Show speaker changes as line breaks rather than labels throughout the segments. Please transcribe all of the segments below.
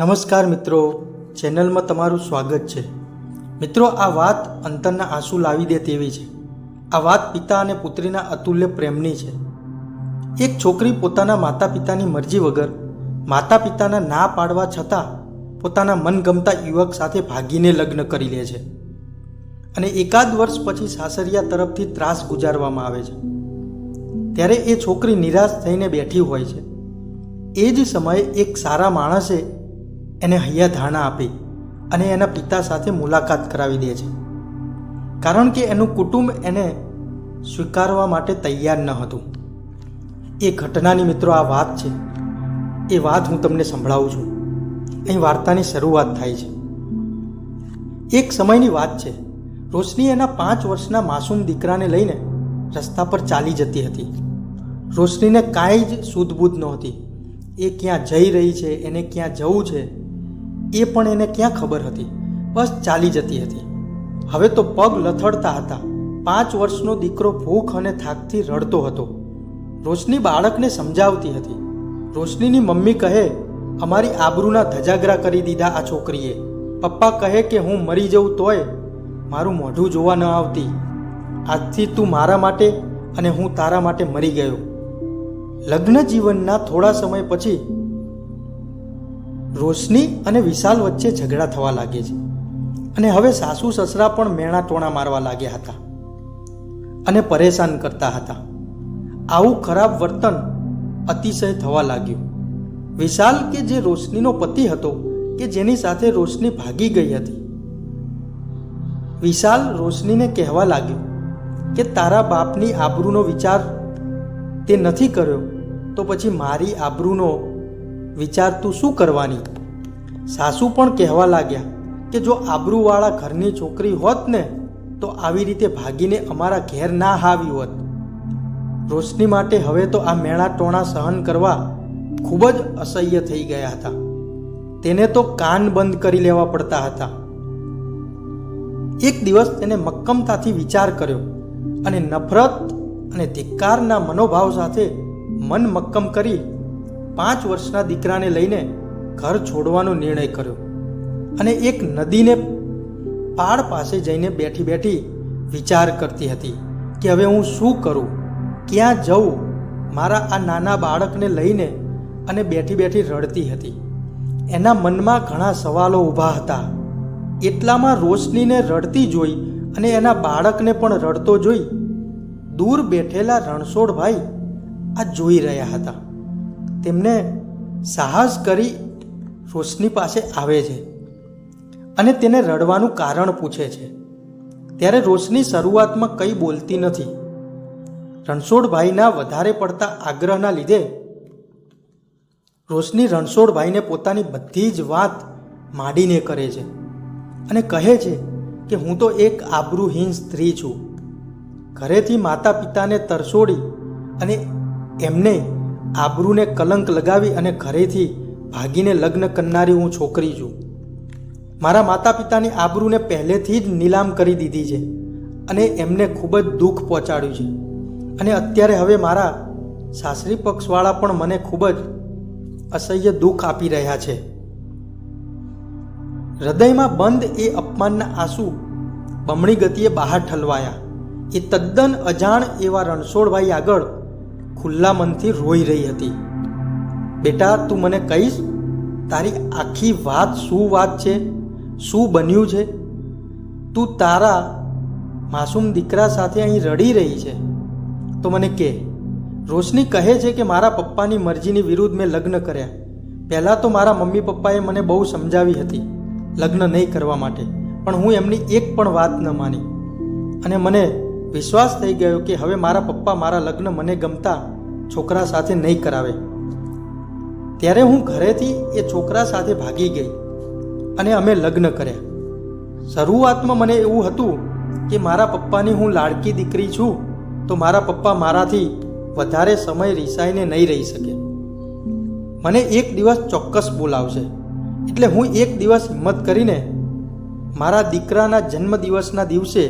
નમસ્કાર મિત્રો, ચેનલમાં તમારું સ્વાગત છે. મિત્રો, આ વાત અંતરના આંસુ લાવી દે તેવી છે. આ વાત પિતા અને પુત્રીના અતુલ્ય પ્રેમની છે. એક છોકરી પોતાના માતા પિતાની મરજી વગર માતા પિતાના ના પાડવા છતાં પોતાના મનગમતા યુવક સાથે ભાગીને લગ્ન કરી લે છે અને એકાદ વર્ષ પછી સાસરિયા તરફથી ત્રાસ ગુજારવામાં આવે છે. ત્યારે એ છોકરી નિરાશ થઈને બેઠી હોય છે. એ જ સમયે એક સારા માણસે એને હૈયા ધારણા આપી અને એના પિતા સાથે મુલાકાત કરાવી દે છે, કારણ કે એનું કુટુંબ એને સ્વીકારવા માટે તૈયાર ન હતું. એ ઘટનાની મિત્રો આ વાત છે. એ વાત હું તમને સંભળાવું છું. અહીં વાર્તાની શરૂઆત થાય છે. એક સમયની વાત છે. રોશની એના 5 વર્ષના માસૂમ દીકરાને લઈને રસ્તા પર ચાલી જતી હતી. રોશનીને કાંઈ જ સૂઝબૂઝ નહોતી. એ ક્યાં જઈ રહી છે, એને ક્યાં જવું છે એ પણ એને ક્યાં ખબર હતી. બસ ચાલી જતી હતી. હવે તો પગ લથડતા હતા. 5 વર્ષનો દીકરો ભૂખ અને થાકથી રડતો હતો. રોશની બાળકને સમજાવતી હતી. રોશનીની મમ્મી કહે, અમારી આબરૂના ધજાગરા કરી દીધા આ છોકરીએ. પપ્પા કહે કે હું મરી જઉં તોય મારું મોઢું જોવા ન આવતી. આજથી તું મારા માટે અને હું તારા માટે મરી ગયો. લગ્ન જીવનના થોડા સમય પછી રોશની અને વિશાલ વચ્ચે ઝઘડા થવા લાગે છે અને હવે સાસુ સસરા પણ મેણા ટોણા મારવા લાગ્યા હતા અને પરેશાન કરતા હતા. આવું ખરાબ વર્તન અતિશય થવા લાગ્યું. વિશાલ કે જે રોશનીનો પતિ હતો, કે જેની સાથે રોશની ભાગી ગઈ હતી, વિશાલ રોશનીને કહેવા લાગ્યો કે તારા બાપની આબરૂનો વિચાર તે નથી કર્યો તો પછી મારી આબરૂનો વિચાર તું શું કરવાની? સાસુ પણ કહેવા લાગ્યા કે જો આબરૂવાળા ઘરની છોકરી હોત ને તો આવી રીતે ભાગીને અમારા ઘેર ના આવી હોત. રોશની માટે હવે તો આ મેણા ટોણા સહન કરવા ખૂબ જ અસહ્ય થઈ ગયા હતા. તેને તો કાન બંધ કરી લેવા પડતા હતા. એક દિવસ તેને મક્કમતાથી વિચાર કર્યો અને નફરત અને ધિક્કારના મનોભાવ સાથે મન મક્કમ કરી 5 વર્ષના દીકરાને લઈને ઘર છોડવાનો નિર્ણય કર્યો અને એક નદીને પાળ પાસે જઈને બેઠી બેઠી વિચાર કરતી હતી કે હવે હું શું કરું, ક્યાં જઉં મારા આ નાના બાળકને લઈને, અને બેઠી બેઠી રડતી હતી. એના મનમાં ઘણા સવાલો ઊભા હતા. એટલામાં રોશનીને રડતી જોઈ અને એના બાળકને પણ રડતો જોઈ દૂર બેઠેલા રણછોડભાઈ આ જોઈ રહ્યા હતા. તેમને સાહસ કરી રોશની પાસે આવે છે અને તેને રડવાનું કારણ પૂછે છે. ત્યારે રોશની શરૂઆતમાં કંઈ બોલતી નથી. રણછોડભાઈના વધારે પડતા આગ્રહના લીધે રોશની રણછોડભાઈને પોતાની બધી જ વાત માંડીને કરે છે અને કહે છે કે હું તો એક આબરૂહીન સ્ત્રી છું. ઘરેથી માતા પિતાને તરસોડી અને એમને આબરૂને કલંક લગાવી અને ઘરેથી ભાગીને લગ્ન કરનારી હું છોકરી છું. મારા માતા પિતાની આબરૂને પહેલેથી જ નીલામ કરી દીધી છે અને એમને ખૂબ જ દુઃખ પહોંચાડ્યું છે. અને અત્યારે હવે મારા સાસરી પક્ષવાળા પણ મને ખૂબ જ અસહ્ય દુઃખ આપી રહ્યા છે. હૃદયમાં બંધ એ અપમાનના આંસુ બમણી ગતિએ બહાર ઠલવાયા. એ તદ્દન અજાણ એવા રણછોડભાઈ આગળ ખુલ્લા મનથી રોઈ રહી હતી. બેટા, તું મને કહીશ તારી આખી વાત શું વાત છે, શું બન્યું છે? તું તારા માસૂમ દીકરા સાથે અહીં રડી રહી છે તો મને કહે. રોશની કહે છે કે મારા પપ્પાની મરજીની વિરુદ્ધ મેં લગ્ન કર્યા. પહેલાં તો મારા મમ્મી પપ્પાએ મને બહુ સમજાવી હતી લગ્ન નહીં કરવા માટે, પણ હું એમની એક પણ વાત ન માની અને મને વિશ્વાસ થઈ ગયો કે હવે મારા પપ્પા મારા લગ્ન મને ગમતા છોકરા સાથે નહીં કરાવે. ત્યારે હું ઘરેથી એ છોકરા સાથે ભાગી ગઈ અને અમે લગ્ન કર્યા. શરૂઆતમાં મને એવું હતું કે મારા પપ્પાની હું લાડકી દીકરી છું તો મારા પપ્પા મારાથી વધારે સમય રિસાઈને નહીં રહી શકે. મને એક દિવસ ચોક્કસ બોલાવશે એટલે હું એક દિવસ હિંમત કરીને મારા દીકરાના જન્મદિવસના દિવસે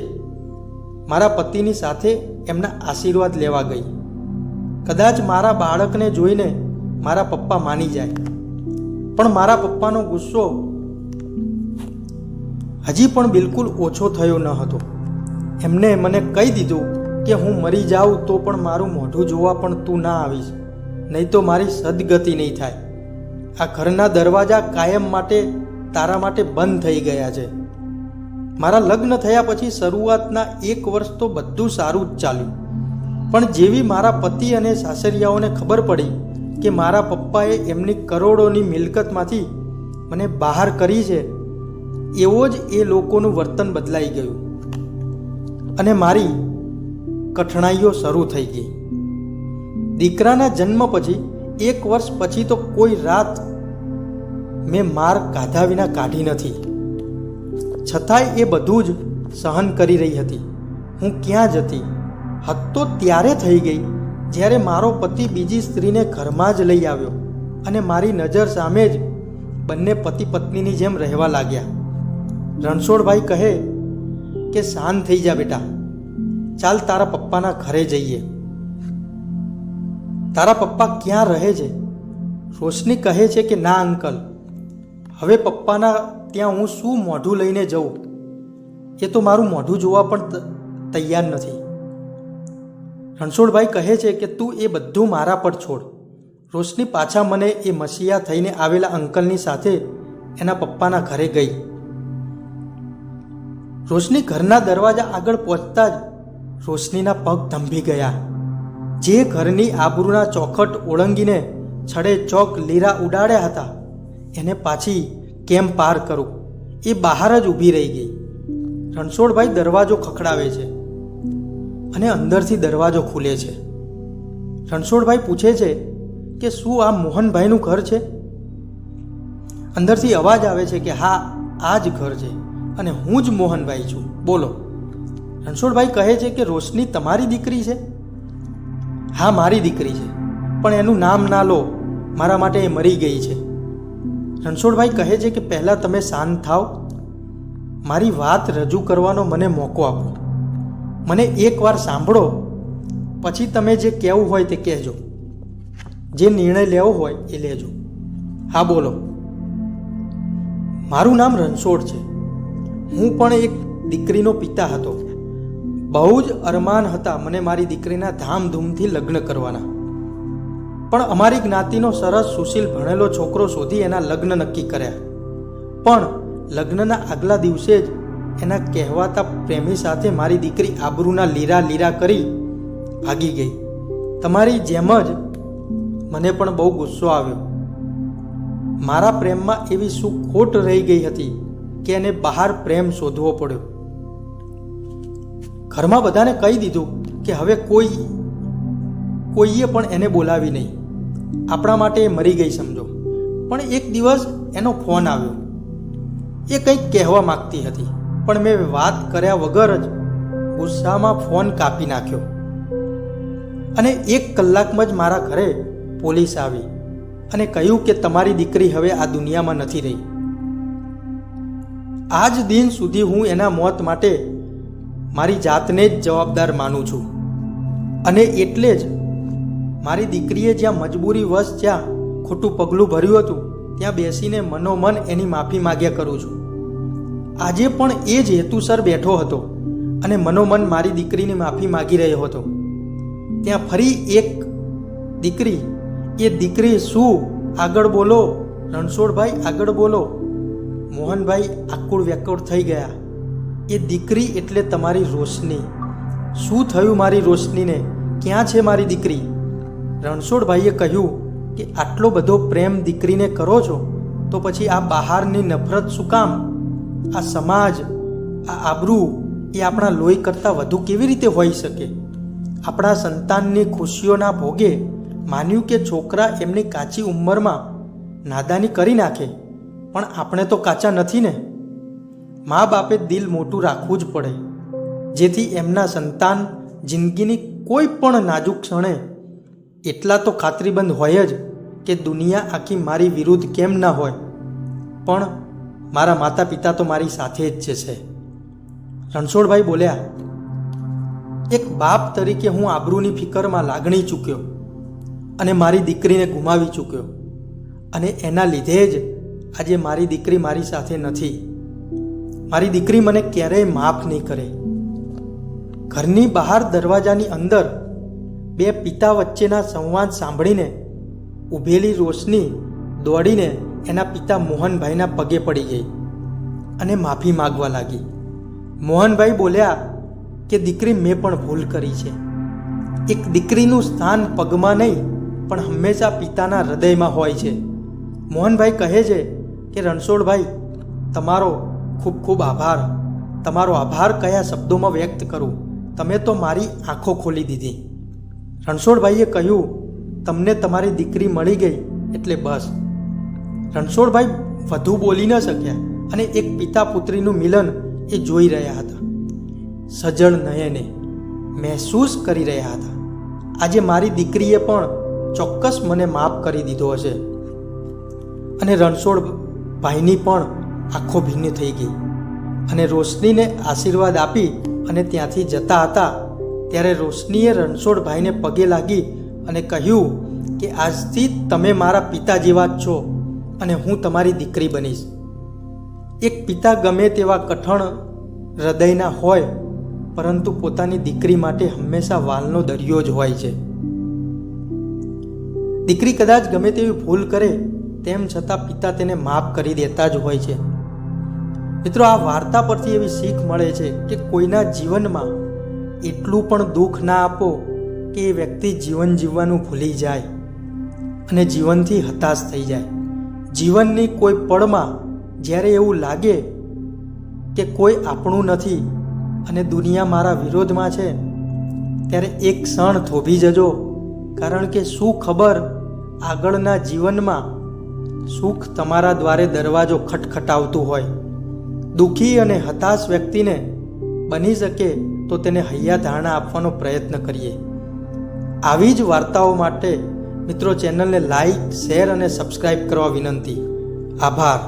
મારા પતિની સાથે એમના આશીર્વાદ લેવા ગઈ. કદાચ મારા બાળકને જોઈને મારા પપ્પા માની જાય, પણ મારા પપ્પાનો ગુસ્સો હજી પણ બિલકુલ ઓછો થયો ન હતો. એમને મને કહી દીધું કે હું મરી જાઉં તો પણ મારું મોઢું જોવા પણ તું ના આવીશ, નહીં તો મારી સદગતિ નહીં થાય. આ ઘરના દરવાજા કાયમ માટે તારા માટે બંધ થઈ ગયા છે. મારા લગ્ન થયા પછી શરૂઆતના 1 વર્ષ તો બધું સારું જ ચાલ્યું, પણ જેવી મારા પતિ અને સાસરિયાઓને ખબર પડી કે મારા પપ્પાએ એમની કરોડોની મિલકતમાંથી મને બહાર કરી છે, એવો જ એ લોકોનું વર્તન બદલાઈ ગયું અને મારી કઠણાઈઓ શરૂ થઈ ગઈ. દીકરાના જન્મ પછી 1 વર્ષ પછી તો કોઈ રાત મેં માર કાઢા વિના કાઢી નથી. છતાંય એ બધું જ સહન કરી રહી હતી. હું ક્યાં જતી? હદ તો ત્યારે થઈ ગઈ જ્યારે મારો પતિ બીજી સ્ત્રીને ઘરમાં જ લઈ આવ્યો અને મારી નજર સામે જ બંને પતિ પત્નીની જેમ રહેવા લાગ્યા. રણછોડભાઈ કહે કે શાંત થઈ જા બેટા, ચાલ તારા પપ્પાના ઘરે જઈએ. તારા પપ્પા ક્યાં રહે છે? રોશની કહે છે કે ના અંકલ, હવે પપ્પાના ત્યાં હું શું મોઢું લઈને જઉં? એ તો મારું મોઢું જોવા પણ તૈયાર નથી. રણછોડભાઈ કહે છે કે તું એ બધું મારા પર છોડ. રોશની પાછા મને એ મસીહા થઈને આવેલા અંકલની સાથે એના પપ્પાના ઘરે ગઈ. રોશની ઘરના દરવાજા આગળ પહોંચતા જ રોશનીના પગ થંભી ગયા. જે ઘરની આબરૂના ચોખટ ઓળંગીને છડે ચોક લીરા ઉડાડ્યા હતા એને પાછી કેમ પાર કરું, એ બહાર જ ઊભી રહી ગઈ. રણછોડભાઈ દરવાજો ખખડાવે છે અને અંદરથી દરવાજો ખુલે છે. રણછોડભાઈ પૂછે છે કે શું આ મોહનભાઈનું ઘર છે? અંદરથી અવાજ આવે છે કે હા, આ જ ઘર છે અને હું જ મોહનભાઈ છું, બોલો. રણછોડભાઈ કહે છે કે રોશની તમારી દીકરી છે? હા, મારી દીકરી છે, પણ એનું નામ ના લો, મારા માટે એ મરી ગઈ છે. રણછોડભાઈ કહે છે કે પહેલાં તમે શાંત થાઓ, મારી વાત રજૂ કરવાનો મને મોકો આપો. મને એકવાર સાંભળો, પછી તમે જે કહેવું હોય તે કહેજો, જે નિર્ણય લેવો હોય એ લેજો. હા, બોલો. મારું નામ રણછોડ છે. હું પણ એક દીકરીનો પિતા હતો. બહુ જ અરમાન હતા મને મારી દીકરીના ધામધૂમથી લગ્ન કરવાના, પણ અમારી જ્ઞાતિનો સરસ સુશીલ ભણેલો છોકરો શોધી એના લગ્ન નક્કી કર્યા. પણ લગ્નના આગલા દિવસે જ એના કહેવાતા પ્રેમી સાથે મારી દીકરી આબરૂના લીરા લીરા કરી ભાગી ગઈ. તમારી જેમ જ મને પણ બહુ ગુસ્સો આવ્યો. મારા પ્રેમમાં એવી શું ખોટ રહી ગઈ હતી કે એને બહાર પ્રેમ શોધવો પડ્યો. ઘરમાં બધાને કહી દીધું કે હવે કોઈએ પણ એને બોલાવી નહીં, આપણા માટે એ મરી ગઈ સમજો. પણ એક દિવસ એનો ફોન આવ્યો. એ કંઈક કહેવા માગતી હતી, પણ મેં વાત કર્યા વગર જ ગુસ્સામાં ફોન કાપી નાખ્યો અને 1 કલાકમાં જ મારા ઘરે પોલીસ આવી અને કહ્યું કે તમારી દીકરી હવે આ દુનિયામાં નથી રહી. આજ દિન સુધી હું એના મોત માટે મારી જાતને જ જવાબદાર માનું છું અને એટલે જ મારી દીકરીએ જ્યાં મજબૂરી વશ જ્યાં ખોટું પગલું ભર્યું હતું ત્યાં બેસીને મનોમન એની માફી માગ્યા કરું છું. આજે પણ એ જ હેતુસર બેઠો હતો અને મનોમન મારી દીકરીની માફી માગી રહ્યો હતો. ત્યાં ફરી એક દીકરી, એ દીકરી શું? આગળ બોલો રણછોડભાઈ, આગળ બોલો. મોહનભાઈ આકુળ વ્યાકુળ થઈ ગયા. એ દીકરી એટલે તમારી રોશની. શું થયું મારી રોશનીને? ક્યાં છે મારી દીકરી? રણછોડભાઈએ કહ્યું કે આટલો બધો પ્રેમ દીકરીને કરો છો તો પછી આ બહારની નફરત શું કામ? આ સમાજ, આ આબરૂ એ આપણા લોહી કરતાં વધુ કેવી રીતે હોઈ શકે? આપણા સંતાનની ખુશીઓના ભોગે માન્યું કે છોકરા એમની કાચી ઉંમરમાં નાદાની કરી નાખે, પણ આપણે તો કાચા નથી ને. મા બાપે દિલ મોટું રાખવું જ પડે, જેથી એમના સંતાન જિંદગીની કોઈ પણ નાજુક ક્ષણે એટલા તો ખાતરીબંધ હોય જ કે દુનિયા આખી મારી વિરુદ્ધ કેમ ના હોય, પણ મારા માતા પિતા તો મારી સાથે જ છે. રણછોડભાઈ બોલ્યા, એક બાપ તરીકે હું આબરૂની ફિકરમાં લાગણી ચૂક્યો અને મારી દીકરીને ગુમાવી ચૂક્યો. અને એના લીધે જ આજે મારી દીકરી મારી સાથે નથી. મારી દીકરી મને ક્યારેય માફ નહીં કરે. ઘરની બહાર દરવાજાની અંદર બે પિતા વચ્ચેના સંવાદ સાંભળીને ઊભેલી રોશની દોડીને એના પિતા મોહનભાઈના પગે પડી ગઈ અને માફી માગવા લાગી. મોહનભાઈ બોલ્યા કે દીકરી, મેં પણ ભૂલ કરી છે. એક દીકરીનું સ્થાન પગમાં નહીં પણ હંમેશા પિતાના હૃદયમાં હોય છે. મોહનભાઈ કહે છે કે રણછોડભાઈ, તમારો ખૂબ ખૂબ આભાર. તમારો આભાર કયા શબ્દોમાં વ્યક્ત કરું? તમે તો મારી આંખો ખોલી દીધી. રણછોડભાઈએ કહ્યું, તમને તમારી દીકરી મળી ગઈ એટલે બસ. રણછોડભાઈ વધુ બોલી ન શક્યા અને એક પિતા પુત્રીનું મિલન એ જોઈ રહ્યા હતા. સજળ નયને મહેસૂસ કરી રહ્યા હતા, આજે મારી દીકરીએ પણ ચોક્કસ મને માફ કરી દીધો હશે. અને રણછોડભાઈની પણ આંખો ભીની થઈ ગઈ અને રોશનીને આશીર્વાદ આપી અને ત્યાંથી જતા હતા ત્યારે રોશનીએ રણછોડભાઈને પગે લાગી અને કહ્યું કે આજથી તમે મારા પિતા જેવા જ છો અને હું તમારી દીકરી બનીશ. એક પિતા ગમે તેવા કઠણ હૃદયના હોય પરંતુ પોતાની દીકરી માટે હંમેશા વાલનો દરિયો જ હોય છે. દીકરી કદાચ ગમે તેવી ભૂલ કરે તેમ છતાં પિતા તેને માફ કરી દેતા જ હોય છે. મિત્રો, આ વાર્તા પરથી એવી શીખ મળે છે કે કોઈના જીવનમાં એટલું પણ દુઃખ ના આપો કે એ વ્યક્તિ જીવન જીવવાનું ભૂલી જાય અને જીવનથી હતાશ થઈ જાય. જીવનની કોઈ પળમાં જ્યારે એવું લાગે કે કોઈ આપણું નથી અને દુનિયા મારા વિરોધમાં છે ત્યારે એક ક્ષણ થોભી જજો, કારણ કે શું ખબર આગળના જીવનમાં સુખ તમારા દ્વારે દરવાજો ખટખટાવતું હોય. દુઃખી અને હતાશ વ્યક્તિને બની શકે તો તેને હૈયા ધારણા આપવાનો પ્રયત્ન કરીએ. આવી જ વાર્તાઓ માટે મિત્રો ચેનલને લાઈક, શેર અને સબસ્ક્રાઈબ કરવા વિનંતી. આભાર.